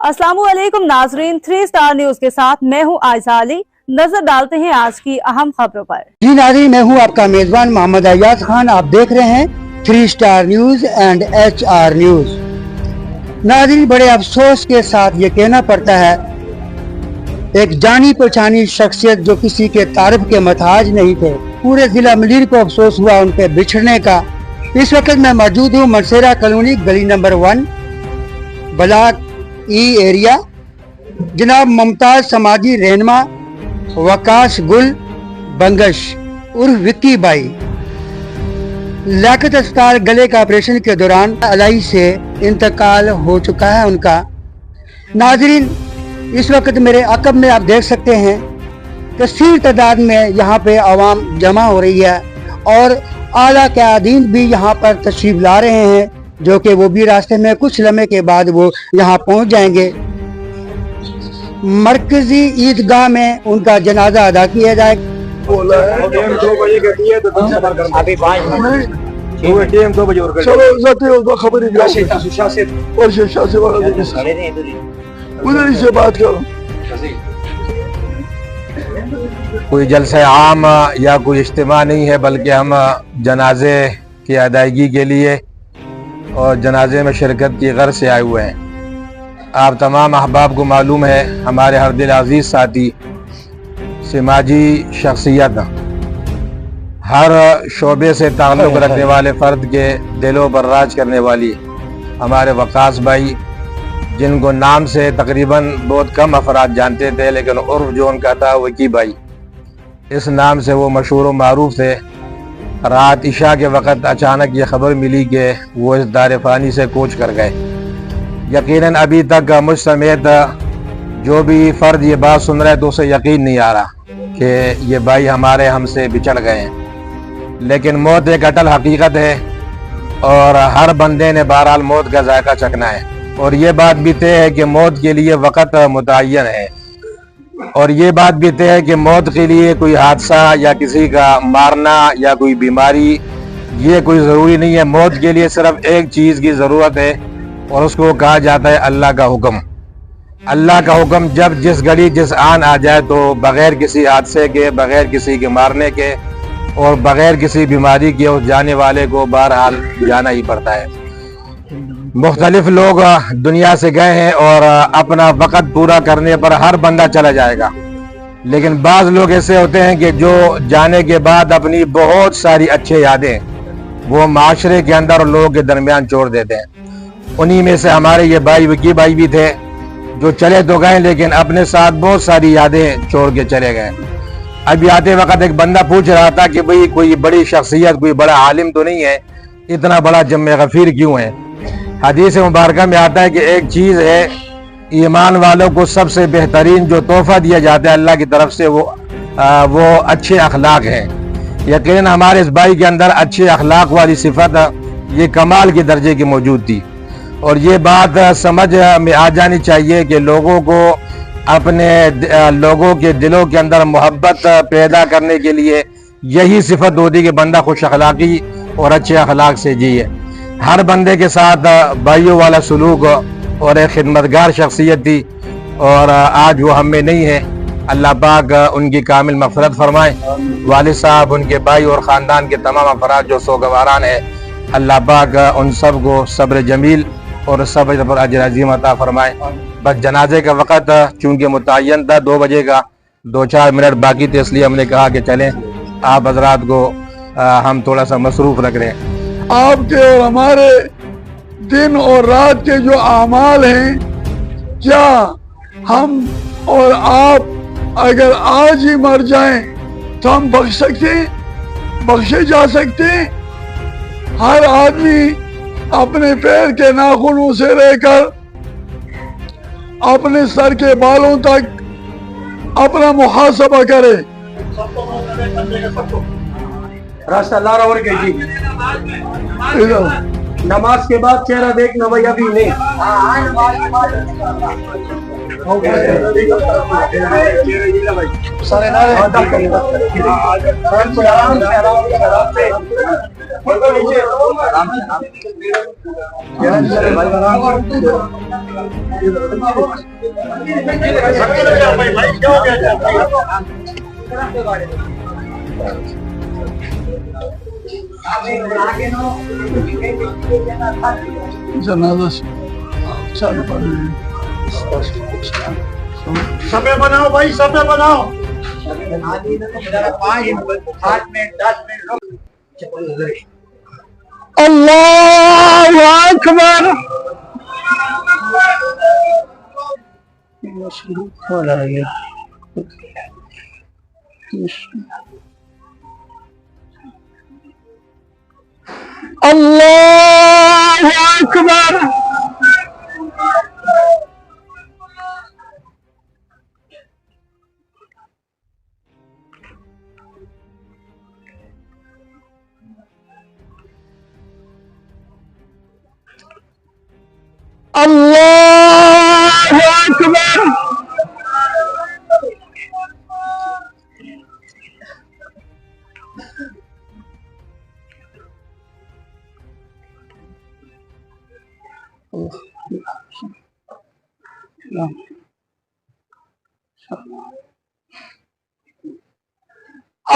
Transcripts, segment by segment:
अस्सलामुअलैकुम नाजरीन, 3 star news के साथ मैं हूं आयशा अली। नजर डालते हैं आज की अहम खबरों पर। जी नाज़रीन, मैं हूं आपका मेजबान मोहम्मद अयाज खान। आप देख रहे हैं 3 star news and HR news. नाज़रीन, बड़े अफसोस के साथ ये कहना पड़ता है, एक जानी पहचानी शख्सियत जो किसी के तारीफ के मोहताज नहीं थे, पूरे जिला मलीर को अफसोस हुआ उनके बिछड़ने का। इस वक्त मैं मौजूद हूँ मनसेरा कॉलोनी, गली नंबर 1, ब्लॉक E एरिया। जनाब मुमताज समाजी रहनुमा वकास गुल बंगश उर्फ विक्की बाई लियाकत अस्पताल गले का ऑपरेशन के दौरान अलाई से इंतकाल हो चुका है उनका। नाजरीन, इस वक्त मेरे अकब में आप देख सकते हैं कसीर तादाद में यहाँ पे आवाम जमा हो रही है और आला क़यादीन भी यहाँ पर तशरीफ ला रहे हैं, जो कि वो भी रास्ते में कुछ लम्हे के बाद वो यहाँ पहुँच जाएंगे। मरकजी ईदगाह में उनका जनाजा अदा किया जाएगा। कोई जलसा आम या कोई इज्तिमा नहीं है, बल्कि हम जनाजे की अदायगी के लिए और जनाजे में शिरकत की गर्ज से आए हुए हैं। आप तमाम अहबाब को मालूम है, हमारे हर दिल अजीज़ साथी समाजी शख्सियत, हर शोबे से ताल्लुक़ रखने वाले फ़र्द के दिलों पर राज करने वाली हमारे वकास भाई, जिनको नाम से तकरीबन बहुत कम अफराद जानते थे, लेकिन उर्फ जो उनका था विक्की भाई, इस नाम से वो मशहूर व मारूफ थे। रात इशा के वक़्त अचानक ये ख़बर मिली कि वो इस दार फ़ानी से कूच कर गए। यकीनन अभी तक मुझ समेत जो भी फ़र्द ये बात सुन रहे तो उसे यकीन नहीं आ रहा कि ये भाई हमारे हमसे बिछड़ गए हैं, लेकिन मौत एक अटल हकीकत है और हर बंदे ने बहरहाल मौत का जायका चखना है। और ये बात भी तय है कि मौत के लिए वक़्त मुतय्यन है, और ये बात भी तय है कि मौत के लिए कोई हादसा या किसी का मारना या कोई बीमारी ये कोई ज़रूरी नहीं है। मौत के लिए सिर्फ एक चीज़ की ज़रूरत है और उसको कहा जाता है अल्लाह का हुक्म। अल्लाह का हुक्म जब जिस घड़ी जिस आन आ जाए तो बग़ैर किसी हादसे के, बग़ैर किसी के मारने के और बग़ैर किसी बीमारी के उस जाने वाले को बहरहाल जाना ही पड़ता है। मुख्तलिफ लोग दुनिया से गए हैं और अपना वक़्त पूरा करने पर हर बंदा चला जाएगा, लेकिन बाज़ लोग ऐसे होते हैं कि जो जाने के बाद अपनी बहुत सारी अच्छी यादें वो माशरे के अंदर और लोगों के दरमियान छोड़ देते हैं। उन्हीं में से हमारे ये भाई विक्की भाई भी थे, जो चले तो गए लेकिन अपने साथ बहुत सारी यादें छोड़ के चले गए। अभी आते वक्त एक बंदा पूछ रहा था कि भाई कोई बड़ी शख्सियत, कोई बड़ा आलिम तो नहीं है, इतना बड़ा जम्मे गफीर क्यों है? हदीस मुबारक में आता है कि एक चीज़ है, ईमान वालों को सबसे बेहतरीन जो तोहफा दिया जाता है अल्लाह की तरफ से वो अच्छे अखलाक हैं। यकीनन हमारे इस भाई के अंदर अच्छे अखलाक वाली सिफत ये कमाल के दर्जे की मौजूद थी, और ये बात समझ में आ जानी चाहिए कि लोगों को अपने लोगों के दिलों के अंदर मोहब्बत पैदा करने के लिए यही सिफत होती कि बंदा खुश अखलाकी और अच्छे अखलाक से जिए। हर बंदे के साथ भाइयों वाला सलूक और एक खिदमतगार शख्सियत थी, और आज वो हम में नहीं है। अल्लाह पाक उनकी कामिल मग़फ़िरत फरमाए। वालिद साहब, उनके भाई और ख़ानदान के तमाम अफराद जो सोगवारान है, अल्लाह पाक उन सब को सब्र जमील और सब्र पर अजर अज़ीम अता फरमाए। बस जनाजे का वक़्त चूँकि मुतय्यन था 2 बजे का, 2-4 मिनट बाकी थे, इसलिए हमने कहा कि चलें आप हज़रात को हम थोड़ा सा मसरूफ़ रख रहे हैं। आपके और हमारे दिन और रात के जो आमाल हैं, क्या हम और आप अगर आज ही मर जाएं तो हम बख्श सकते हैं, बख्शे जा सकते हैं? हर आदमी अपने पैर के नाखूनों से लेकर अपने सर के बालों तक अपना मुहासबा करे। रास्ता लारावर के जी नमाज के बाद चेहरा देखना भाई, अभी नहीं। सारे नारे जनाजा चल पड़े सबे बनाओ भाई, सबे बनाओ। अल्लाहु अकबर। अल्लाहु अकबर। अल्लाहु अकबर।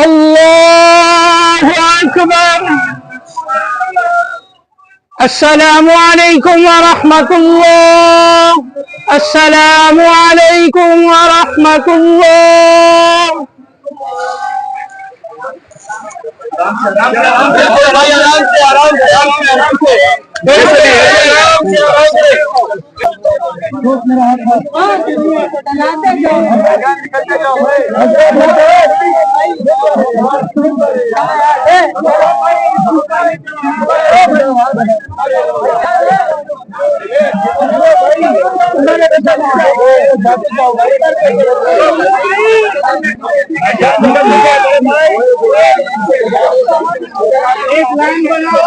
अल्लाहु अकबर। अस्सलामु अलैकुम व रहमतुल्लाह। अस्सलामु अलैकुम व रहमतुल्लाह। एक लाइन बनाओ।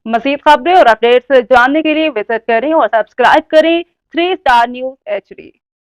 मज़ीद खबरें और अपडेट्स जानने के लिए विजिट करें और सब्सक्राइब करें 3 स्टार न्यूज़ HD।